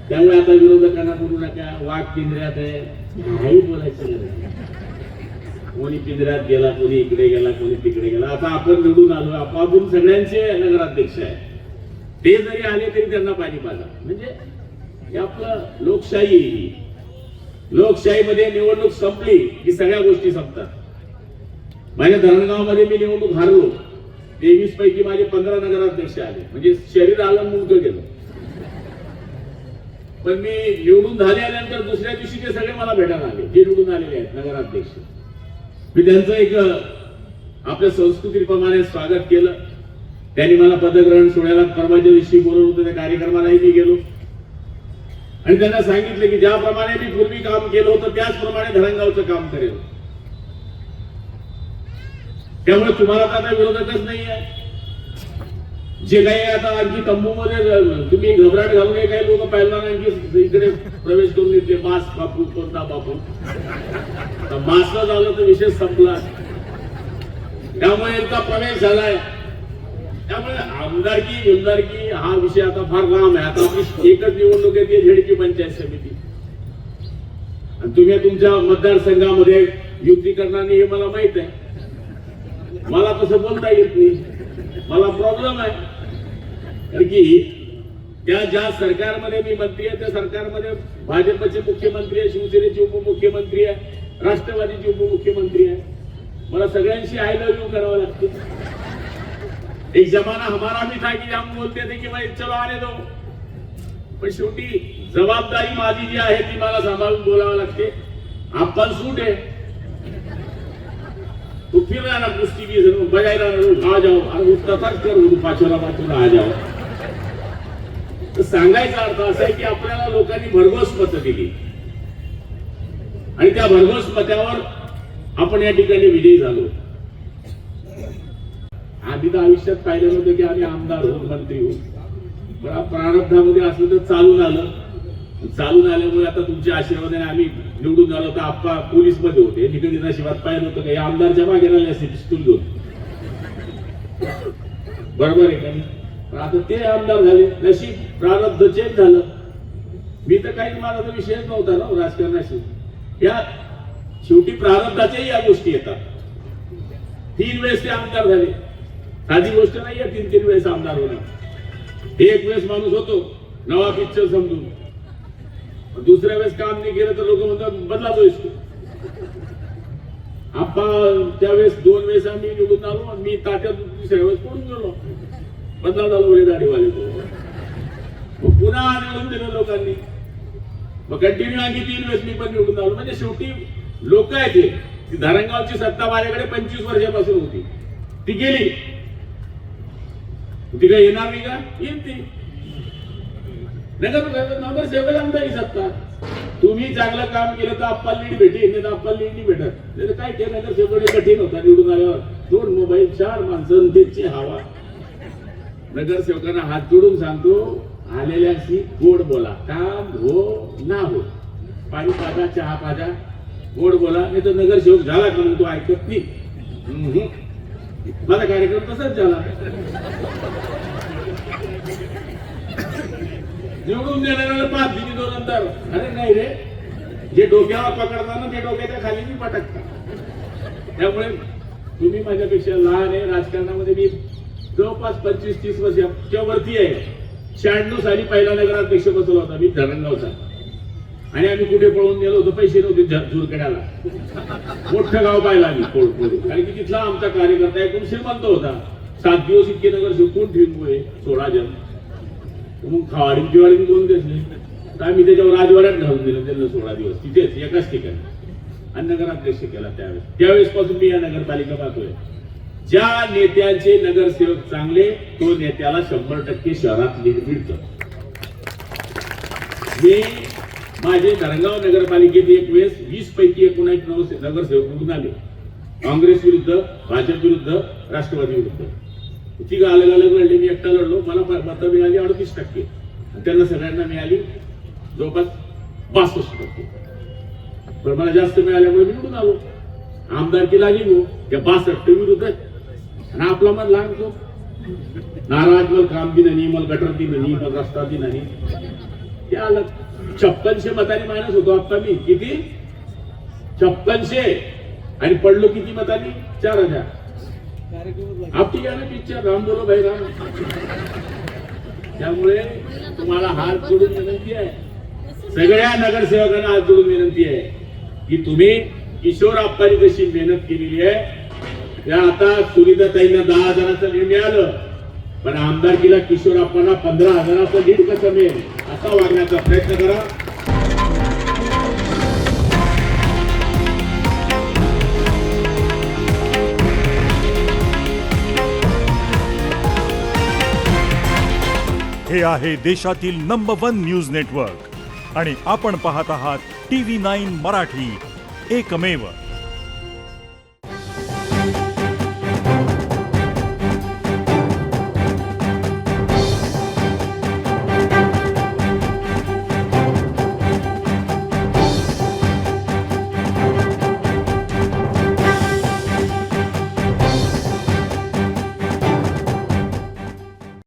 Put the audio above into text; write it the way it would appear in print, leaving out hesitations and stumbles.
त्यामुळे आता विरोधकांना बोलू नका वाघ पिंजऱ्यात आहे काही बोलायचं नाही. कोणी पिंजऱ्यात गेला, कोणी इकडे गेला, कोणी तिकडे गेला. आता आपण निवडून आलो, आपण सगळ्यांचे नगराध्यक्ष आहे. ते जरी आले तरी त्यांना पाणी पाजा. म्हणजे हे आपलं लोकशाही. लोकशाहीमध्ये निवडणूक संपली की सगळ्या गोष्टी संपतात. माझ्या धरणगावमध्ये मी निवडणूक हारलो, 23 पैकी माझे 15 नगराध्यक्ष आले. म्हणजे शरीर आलं मुंडकं गेलं. पण मी निवडून झाले आल्यानंतर दुसऱ्या दिवशी ते सगळे मला भेटायला आले जे निवडून आलेले आहेत नगराध्यक्ष. मी त्यांचं एक आपल्या संस्कृतीप्रमाणे स्वागत केलं. त्यांनी मला पदग्रहण सोहळ्याला परवाच्या दिवशी बोलवलं होतं. त्या कार्यक्रमालाही मी गेलो आणि त्यांना सांगितलं की ज्याप्रमाणे मी पूर्वी काम केलं होतं त्याचप्रमाणे धरणगावचं काम करेल. त्यामुळे तुम्हाला आता विरोधकच नाही आहे. जे काही आता आणखी तंबूमध्ये तुम्ही घबराट घालून काही लोक पाहिला आणखी इकडे प्रवेश करून घेतले. मास्क बापू, कोणता बापू, मास्क झालं तर विषय संपला. त्यामुळे इतका प्रवेश झालाय. त्यामुळे आमदारकी हा विषय आता फार लांब आहे. आता एकच निवडणूक येते, झेडची पंचायत समिती. आणि तुम्ही तुमच्या मतदारसंघामध्ये युती करणार नाही हे मला माहित आहे. मला तसं बोलता येत नाही. मला प्रॉब्लेम आहे. कारण की ज्या सरकारमध्ये मी मंत्री आहे त्या सरकारमध्ये भाजपचे मुख्यमंत्री आहे, शिवसेनेचे उपमुख्यमंत्री आहे, राष्ट्रवादीचे उपमुख्यमंत्री आहे. मला सगळ्यांशी आय लव्ह यू करावं लागतं. एक जमाना हमारा भी था की हम बोलते थे की भाई चलो आने दो. पण शेवटी जबाबदारी माझी जी आहे ती मला सांभाळून बोलावं लागते. आपण सूट आहे. तो फिर रहा ना कुश्ती की बजाय रहा आ जाओ, अरे उसका तक कर पाचोला आ जाओ. तर सांगायचा अर्थ असा आहे की आपल्याला लोकांनी भरघोस मतं दिली आणि त्या भरघोस मतावर आपण या ठिकाणी विजयी झालो. आधी तर आयुष्यात पाहिलं नव्हतं की आम्ही आमदार होऊ, मंत्री होऊ. पण प्रारब्धामध्ये असलं तर चालून आलं. चालून आल्यामुळे आता तुमच्या आशीर्वादाने आम्ही निवडून आलो. तर आप्पा पोलीस मध्ये होते, निगडी नशिबात पाहिलं होतं का आमदारच्या मागे राहिले असते पिस्तूल घेऊन. बरोबर आहे का? पण आता ते आमदार झाले. नशीब प्रारब्ध चेंज झालं. मी तर काही माझा तर विषयच नव्हता ना राजकारणाशी. या शेवटी प्रारब्धाच्याही या गोष्टी येतात. 3 वेळेस ते आमदार झाले. साधी गोष्ट नाही आहे 3 वेळेस आमदार होणं. एक वेळेस माणूस होतो नवा पिक्चर समजून, दुसऱ्या वेळेस काम नाही केलं तर लोक म्हणतात बदलातोय. आपण त्यावेळेस 2 वेळेस आम्ही निवडून आलो. मी ताट्यात दुसऱ्या वेळेस पडून गेलो. बदला झालो वडे दाढीवाले. पुन्हा निवडून दिलं लोकांनी. मग कंटिन्यू आणखी 3 वेळेस मी पण निवडून आलो. म्हणजे शेवटी लोक आहेत. ती धरणगावची सत्ता माझ्याकडे 25 वर्षापासून होती. ती गेली. ती काय येणार नाही का? येईल ती. नगरसेवक आमदारी सत्ता. तुम्ही चांगलं काम केलं तर आप्पा लीड भेटेल, नाही तर आप्पा लीड नाही भेटत. काय ते नगरसेवक कठीण होता निवडून आल्यावर. 2 मोबाईल, 4 माणसं, त्याची हवा. नगरसेवकांना हात जोडून सांगतो आलेल्याशी गोड बोला. काम हो ना हो, पाणी पाजा, चहा पाजा, गोड बोला. नाही तर नगरसेवक झाला का तो ऐकत नाही. माझा कार्यक्रम तसाच झाला. निवडून देणाऱ्याला 5 दिली 2 नंतर. अरे नाही रे, जे डोक्यावर पकडताना ते डोक्याच्या खाली मी पटकता. त्यामुळे तुम्ही माझ्यापेक्षा लहान आहे. राजकारणामध्ये मी जवळपास 25-30 वर्षाच्या वरती आहे. 96 साली पहिला नगराध्यक्ष बसवला होता मी धरणगावचा. आणि आम्ही कुठे पळून गेलो होतो, पैसे नव्हते झुरकड्याला. मोठं गाव पाहिलं आम्ही पोळपोळी. कारण की तिथला आमचा कार्यकर्ता एकूण श्रीमंत होता. 7 दिवस इतके नगरसेवक कोण ठेवून 16 जण. मग खावाडी दिवाळी कोण घेतली तर आम्ही त्याच्यावर राजवाड्यात घालून दिलं त्यांना 16 दिवस तिथेच एकाच ठिकाणी. आणि नगराध्यक्ष केला त्यावेळेस पासून मी या नगरपालिका पाहतोय. ज्या नेत्यांचे नगरसेवक चांगले तो नेत्याला 100% शहरात लीड मिळतं. मी माझे धरणगाव नगरपालिकेत एक वेळेस 20 पैकी 19 नगरसेवक निवडून आले. काँग्रेस विरुद्ध, भाजप विरुद्ध, राष्ट्रवादी विरुद्ध. ती अलग अलग लढले. मी एकटा लढलो. मला मतं मिळाली 38%. त्यांना सगळ्यांना मिळाली जवळपास 62%. पण मला जास्त मिळाल्यामुळे मी निवडून आलो. आमदारकी लागली गो त्या 62 विरुद्ध. आणि आपला मग लहान तो नाराज, मग काम बी नाही, मग गटर बी नाही, मग रस्ता बी नाही. आलं 5600 मतांनी मायनस होतो आता मी किती 5600 आणि पडलो किती मतांनी 4000. आपली गाणं पिक्चर राम बोलो भाई राम. त्यामुळे तुम्हाला हात जोडून विनंती आहे, सगळ्या नगरसेवकांना हात जोडून विनंती आहे की तुम्ही किशोर आप्पांनी जशी मेहनत केलेली आहे त्या आता सुनीताताईंना 10,000चं लीड मिळालं, पण आमदारकीला किशोर आप्पांना 15,000चं लीड कसं मिळेल असा वागण्याचा प्रयत्न करा. हे आहे देशातील नंबर 1 न्यूज नेटवर्क आणि आपण पाहत आहात TV9 मराठी, एकमेव.